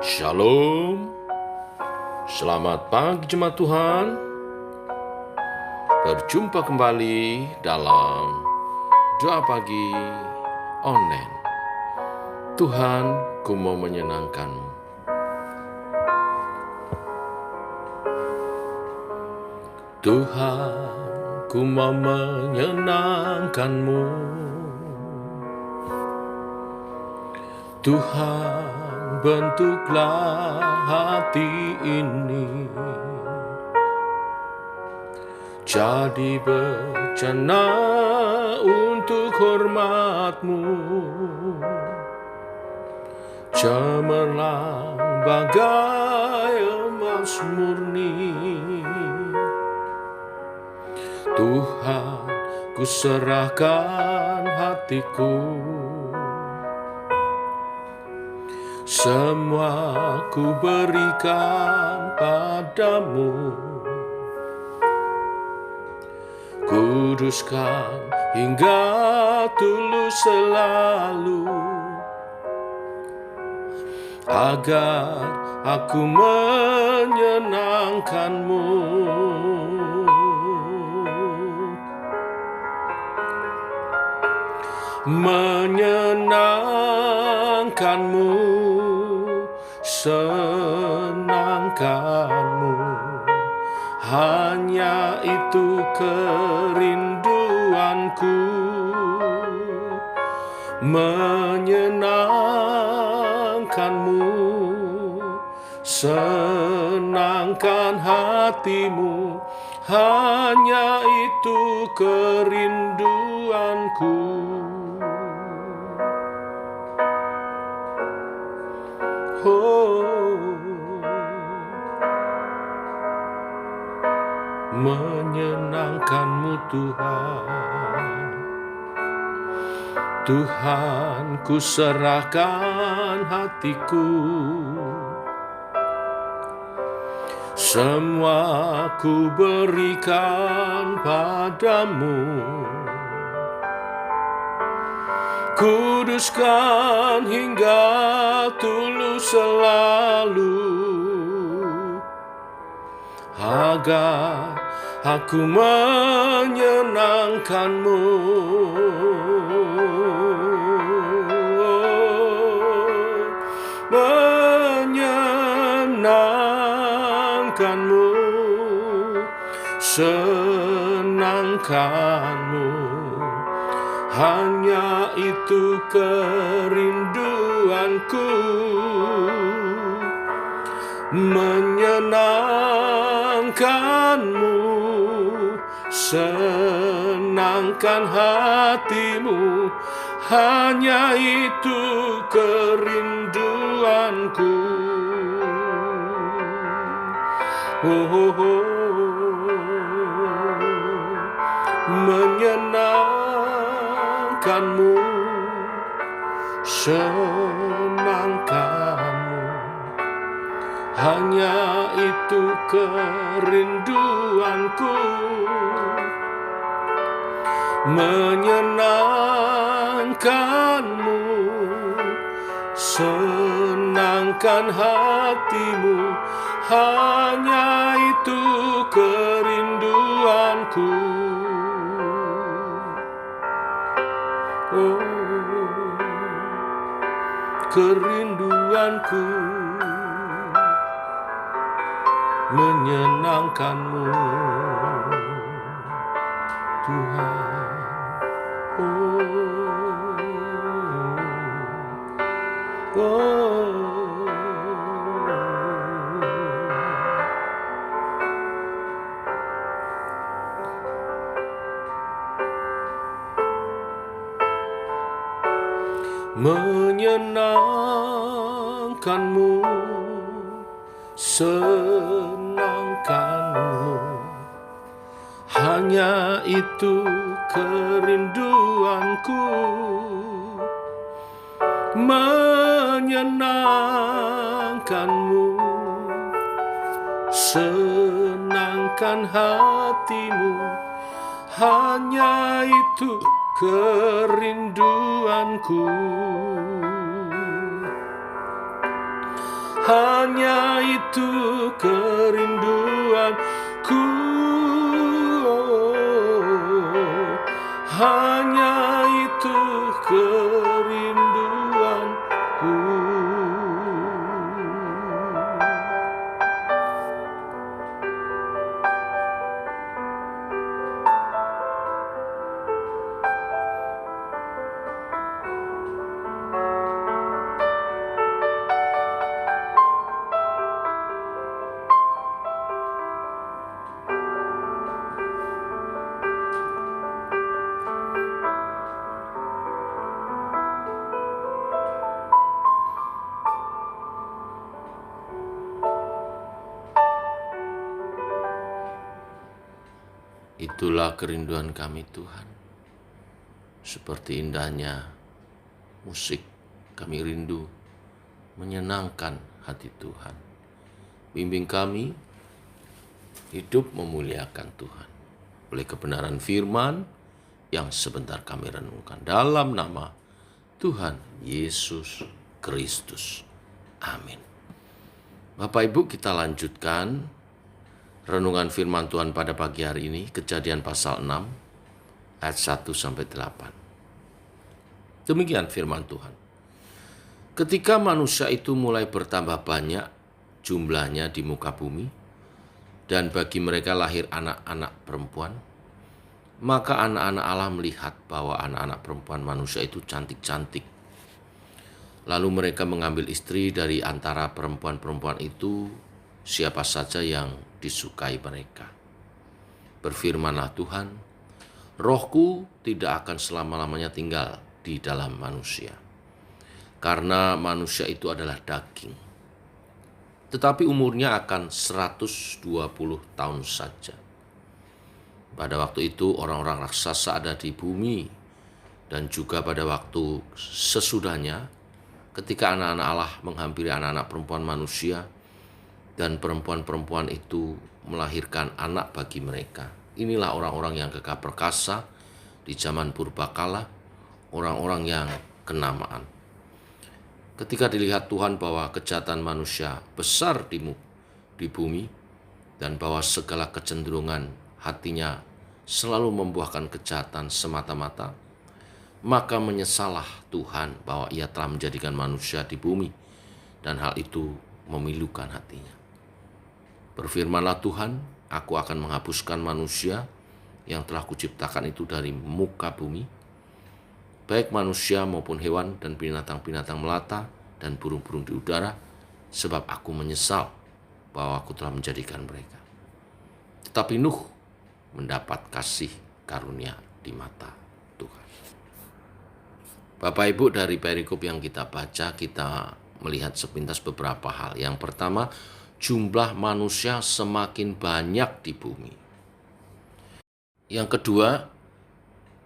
Shalom, selamat pagi jemaat Tuhan. Berjumpa kembali dalam doa pagi online. Tuhan, ku mau menyenangkanmu. Tuhan, ku mau menyenangkanmu. Tuhan, bentuklah hati ini jadi bencana untuk hormat-Mu, cemerlang bagai emas murni. Tuhan, ku serahkan hatiku, semua ku berikan padamu. Kuduskan hingga tulus selalu, agar aku menyenangkan-Mu. Menyenangkan-Mu, senangkan-Mu, hanya itu kerinduanku. Menyenangkan-Mu, senangkan hatimu, hanya itu kerinduanku. Menyenangkan-Mu Tuhan. Tuhan, ku serahkan hatiku, semua ku berikan padamu. Kuduskan hingga tulus selalu, agar aku menyenangkan-Mu. Menyenangkan-Mu, senangkan-Mu, hanya itu kerinduanku. Menyenangkan-Mu, senangkan hatimu, hanya itu kerinduanku. Menyenangkan-Mu, senangkan-Mu, hanya itu kerinduanku. Menyenangkan-Mu, senangkan hatimu, hanya itu kerinduanku. Kerinduanku, menyenangkan-Mu Tuhan. Menyenangkan-Mu, senangkan-Mu, hanya itu kerinduanku. Menyenangkan-Mu, senangkan hatimu, hanya itu kerinduanku. hanya itu kerinduanku. Hanya itu kerinduanku. Itulah kerinduan kami Tuhan. Seperti indahnya musik, kami rindu menyenangkan hati Tuhan. Bimbing kami hidup memuliakan Tuhan oleh kebenaran firman yang sebentar kami renungkan dalam nama Tuhan Yesus Kristus. Amin. Bapak Ibu, kita lanjutkan renungan firman Tuhan pada pagi hari ini, Kejadian pasal 6 ayat 1-8. Demikian firman Tuhan. Ketika manusia itu mulai bertambah banyak jumlahnya di muka bumi, dan bagi mereka lahir anak-anak perempuan, maka anak-anak Allah melihat bahwa anak-anak perempuan manusia itu cantik-cantik. Lalu mereka mengambil istri dari antara perempuan-perempuan itu, siapa saja yang disukai mereka. Berfirmanlah Tuhan, Rohku tidak akan selama-lamanya tinggal di dalam manusia, karena manusia itu adalah daging. Tetapi umurnya akan 120 tahun saja. Pada waktu itu orang-orang raksasa ada di bumi, dan juga pada waktu sesudahnya, ketika anak-anak Allah menghampiri anak-anak perempuan manusia, dan perempuan-perempuan itu melahirkan anak bagi mereka. Inilah orang-orang yang gagah perkasa di zaman purbakala, orang-orang yang kenamaan. Ketika dilihat Tuhan bahwa kejahatan manusia besar di bumi, dan bahwa segala kecenderungan hatinya selalu membuahkan kejahatan semata-mata, maka menyesallah Tuhan bahwa Ia telah menjadikan manusia di bumi, dan hal itu memilukan hatinya. Berfirmanlah Tuhan, Aku akan menghapuskan manusia yang telah kuciptakan itu dari muka bumi, baik manusia maupun hewan dan binatang-binatang melata dan burung-burung di udara, sebab Aku menyesal bahwa Aku telah menjadikan mereka. Tetapi Nuh mendapat kasih karunia di mata Tuhan. Bapak Ibu, dari perikop yang kita baca, kita melihat sepintas beberapa hal. Yang pertama, jumlah manusia semakin banyak di bumi. Yang kedua,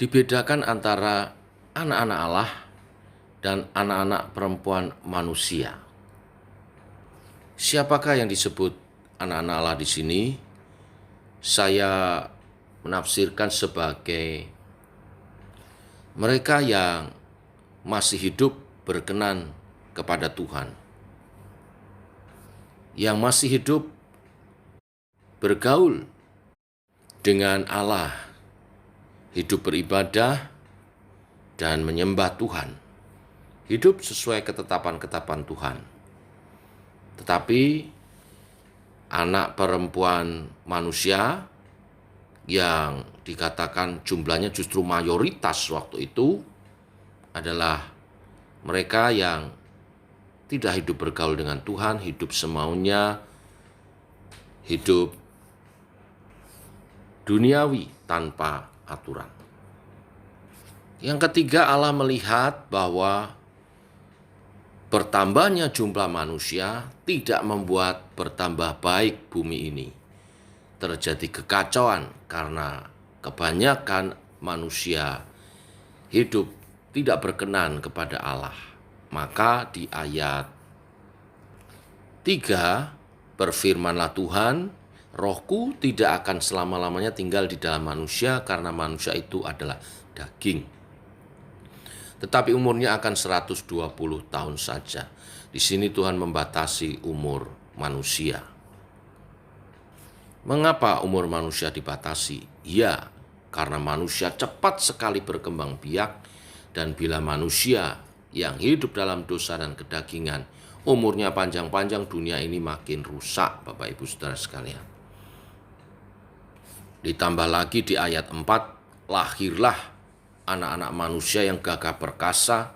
dibedakan antara anak-anak Allah dan anak-anak perempuan manusia. Siapakah yang disebut anak-anak Allah di sini? Saya menafsirkan sebagai mereka yang masih hidup berkenan kepada Tuhan, yang masih hidup bergaul dengan Allah, hidup beribadah dan menyembah Tuhan, hidup sesuai ketetapan-ketetapan Tuhan. Tetapi anak perempuan manusia yang dikatakan jumlahnya justru mayoritas waktu itu adalah mereka yang tidak hidup bergaul dengan Tuhan, hidup semaunya, hidup duniawi tanpa aturan. Yang ketiga, Allah melihat bahwa bertambahnya jumlah manusia tidak membuat bertambah baik bumi ini. Terjadi kekacauan karena kebanyakan manusia hidup tidak berkenan kepada Allah. Maka di ayat 3, berfirmanlah Tuhan, Rohku tidak akan selama-lamanya tinggal di dalam manusia, karena manusia itu adalah daging. tetapi umurnya akan 120 tahun saja. Di sini Tuhan membatasi umur manusia. Mengapa umur manusia dibatasi? Ya, karena manusia cepat sekali berkembang biak, dan bila manusia yang hidup dalam dosa dan kedagingan umurnya panjang-panjang, dunia ini makin rusak, Bapak Ibu Saudara sekalian. Ditambah lagi di ayat 4, lahirlah anak-anak manusia yang gagah perkasa,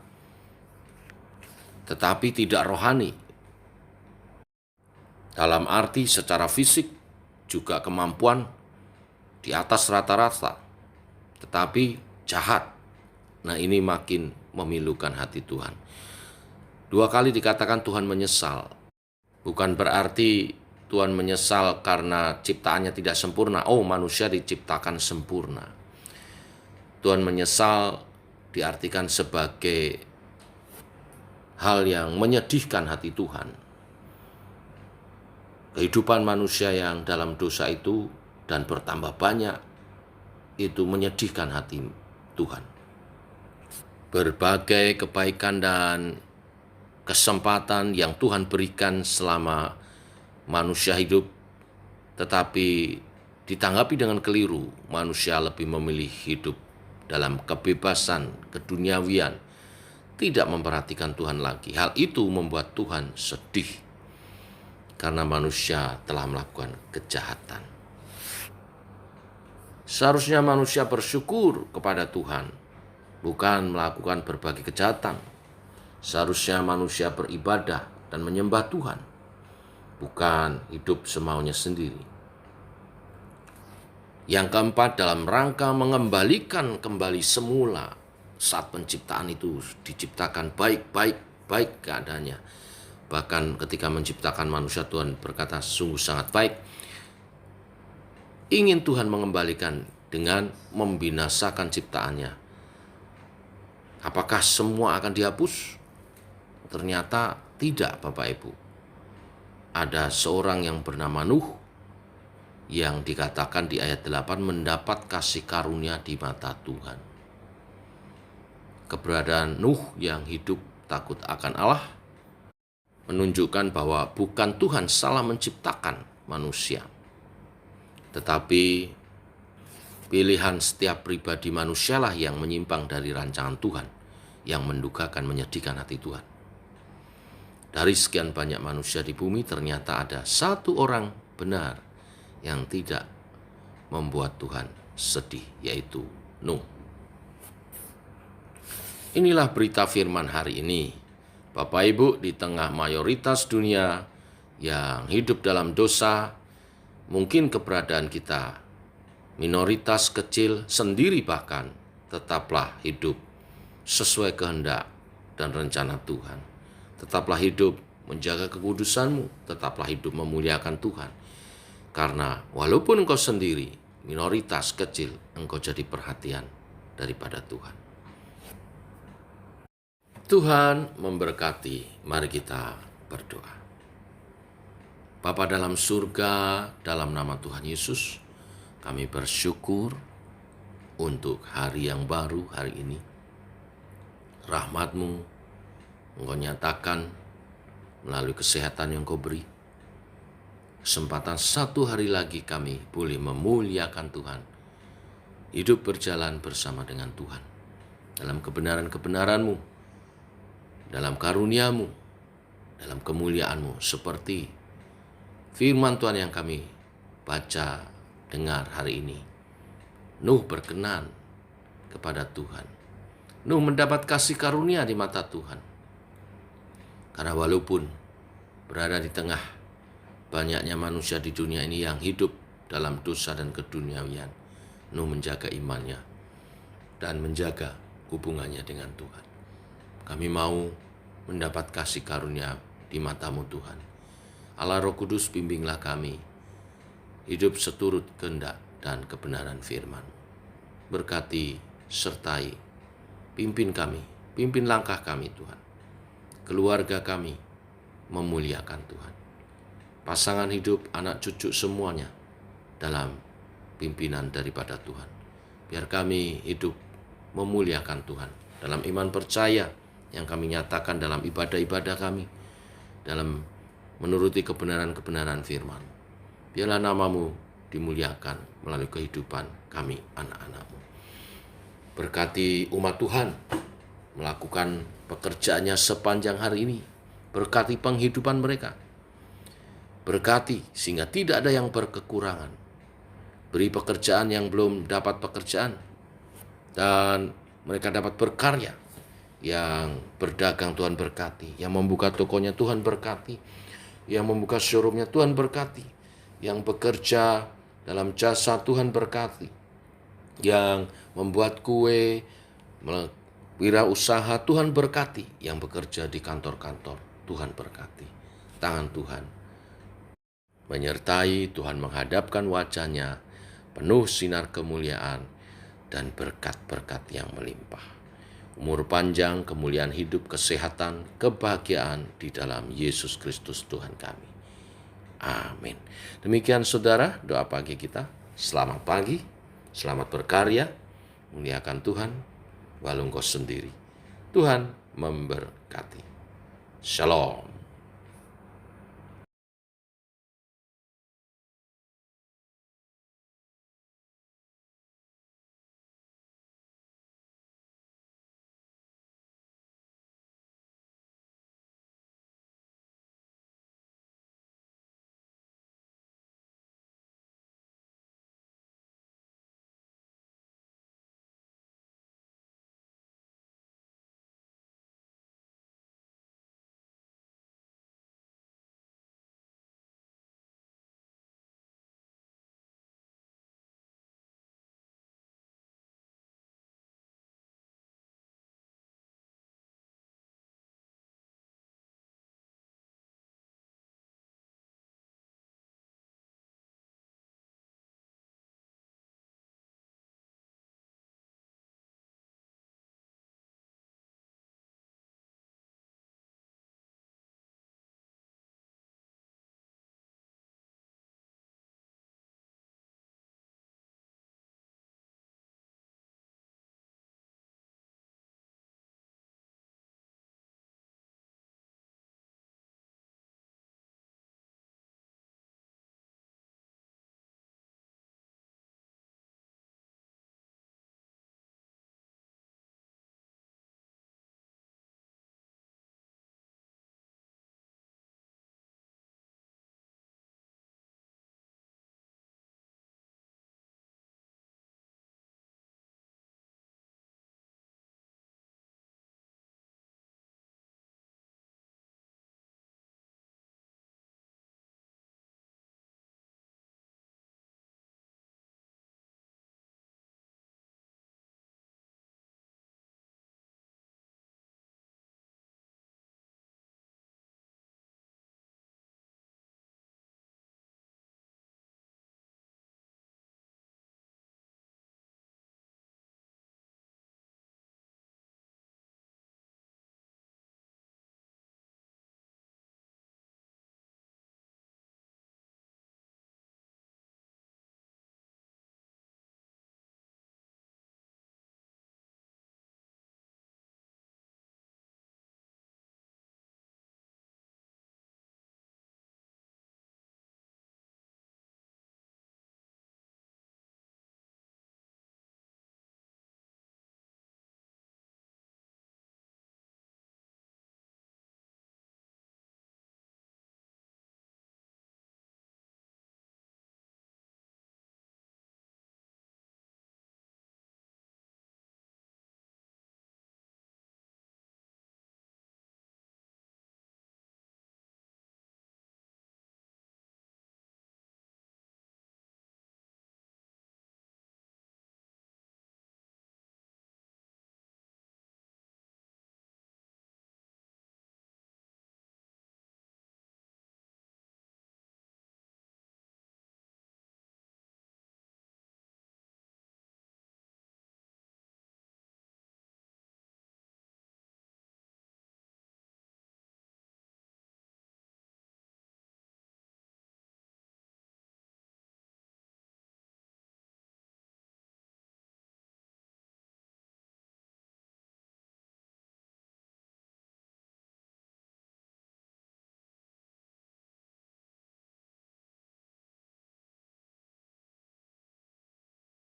tetapi tidak rohani. Dalam arti secara fisik, juga kemampuan di atas rata-rata, tetapi jahat. Nah, ini makin memilukan hati Tuhan. 2 kali dikatakan Tuhan menyesal. Bukan berarti Tuhan menyesal karena ciptaannya tidak sempurna. Oh, manusia diciptakan sempurna. Tuhan menyesal diartikan sebagai hal yang menyedihkan hati Tuhan. Kehidupan manusia yang dalam dosa itu dan bertambah banyak, itu menyedihkan hati Tuhan. Berbagai kebaikan dan kesempatan yang Tuhan berikan selama manusia hidup, tetapi ditanggapi dengan keliru. Manusia lebih memilih hidup dalam kebebasan keduniawian, tidak memperhatikan Tuhan lagi. Hal itu membuat Tuhan sedih karena manusia telah melakukan kejahatan. Seharusnya manusia bersyukur kepada Tuhan, bukan melakukan berbagai kejahatan. Seharusnya manusia beribadah dan menyembah Tuhan, bukan hidup semaunya sendiri. Yang keempat, dalam rangka mengembalikan kembali semula. Saat penciptaan itu diciptakan baik keadaannya. Bahkan ketika menciptakan manusia, Tuhan berkata sungguh sangat baik. Ingin Tuhan mengembalikan dengan membinasakan ciptaannya. Apakah semua akan dihapus? Ternyata tidak, Bapak Ibu. Ada seorang yang bernama Nuh yang dikatakan di ayat 8 mendapat kasih karunia di mata Tuhan. Keberadaan Nuh yang hidup takut akan Allah menunjukkan bahwa bukan Tuhan salah menciptakan manusia, tetapi pilihan setiap pribadi manusialah yang menyimpang dari rancangan Tuhan, yang mendukakan, menyedihkan hati Tuhan. Dari sekian banyak manusia di bumi, ternyata ada satu orang benar yang tidak membuat Tuhan sedih, yaitu Nuh. Inilah berita firman hari ini. Bapak Ibu, di tengah mayoritas dunia yang hidup dalam dosa, mungkin keberadaan kita minoritas kecil sendiri bahkan, tetaplah hidup sesuai kehendak dan rencana Tuhan. Tetaplah hidup menjaga kekudusanmu, tetaplah hidup memuliakan Tuhan. Karena walaupun engkau sendiri, minoritas kecil, engkau jadi perhatian daripada Tuhan. Tuhan memberkati. Mari kita berdoa. Bapa dalam surga, dalam nama Tuhan Yesus, kami bersyukur untuk hari yang baru hari ini. Rahmat-Mu Engkau nyatakan melalui kesehatan yang Kau beri. Kesempatan satu hari lagi kami boleh memuliakan Tuhan. Hidup berjalan bersama dengan Tuhan. Dalam kebenaran-kebenaran-Mu, dalam karunia-Mu, dalam kemuliaan-Mu. Seperti firman Tuhan yang kami baca, dengar hari ini. Nuh berkenan kepada Tuhan. Nuh mendapat kasih karunia di mata Tuhan. Karena walaupun berada di tengah banyaknya manusia di dunia ini yang hidup dalam dosa dan keduniawian, Nuh menjaga imannya dan menjaga hubungannya dengan Tuhan. Kami mau mendapat kasih karunia di mata-Mu Tuhan. Allah Roh Kudus, bimbinglah kami hidup seturut kehendak dan kebenaran firman. Berkati, sertai, pimpin kami, pimpin langkah kami Tuhan. Keluarga kami memuliakan Tuhan. Pasangan hidup, anak cucu semuanya dalam pimpinan daripada Tuhan. Biar kami hidup memuliakan Tuhan dalam iman percaya yang kami nyatakan dalam ibadah-ibadah kami, dalam menuruti kebenaran-kebenaran firman. Biarlah nama-Mu dimuliakan melalui kehidupan kami, anak-anak-Mu. Berkati umat Tuhan melakukan pekerjaannya sepanjang hari ini. Berkati penghidupan mereka. Berkati sehingga tidak ada yang berkekurangan. Beri pekerjaan yang belum dapat pekerjaan, dan mereka dapat berkarya. Yang berdagang Tuhan berkati, yang membuka tokonya Tuhan berkati, yang membuka showroomnya Tuhan berkati, yang bekerja dalam jasa Tuhan berkati, yang membuat kue, wirausaha Tuhan berkati, yang bekerja di kantor-kantor Tuhan berkati. Tangan Tuhan menyertai, Tuhan menghadapkan wajahnya, penuh sinar kemuliaan dan berkat-berkat yang melimpah. Umur panjang, kemuliaan hidup, kesehatan, kebahagiaan di dalam Yesus Kristus Tuhan kami. Amin. Demikian saudara, doa pagi kita. Selamat pagi, selamat berkarya, muliakan Tuhan, walau engkau sendiri. Tuhan memberkati. Shalom.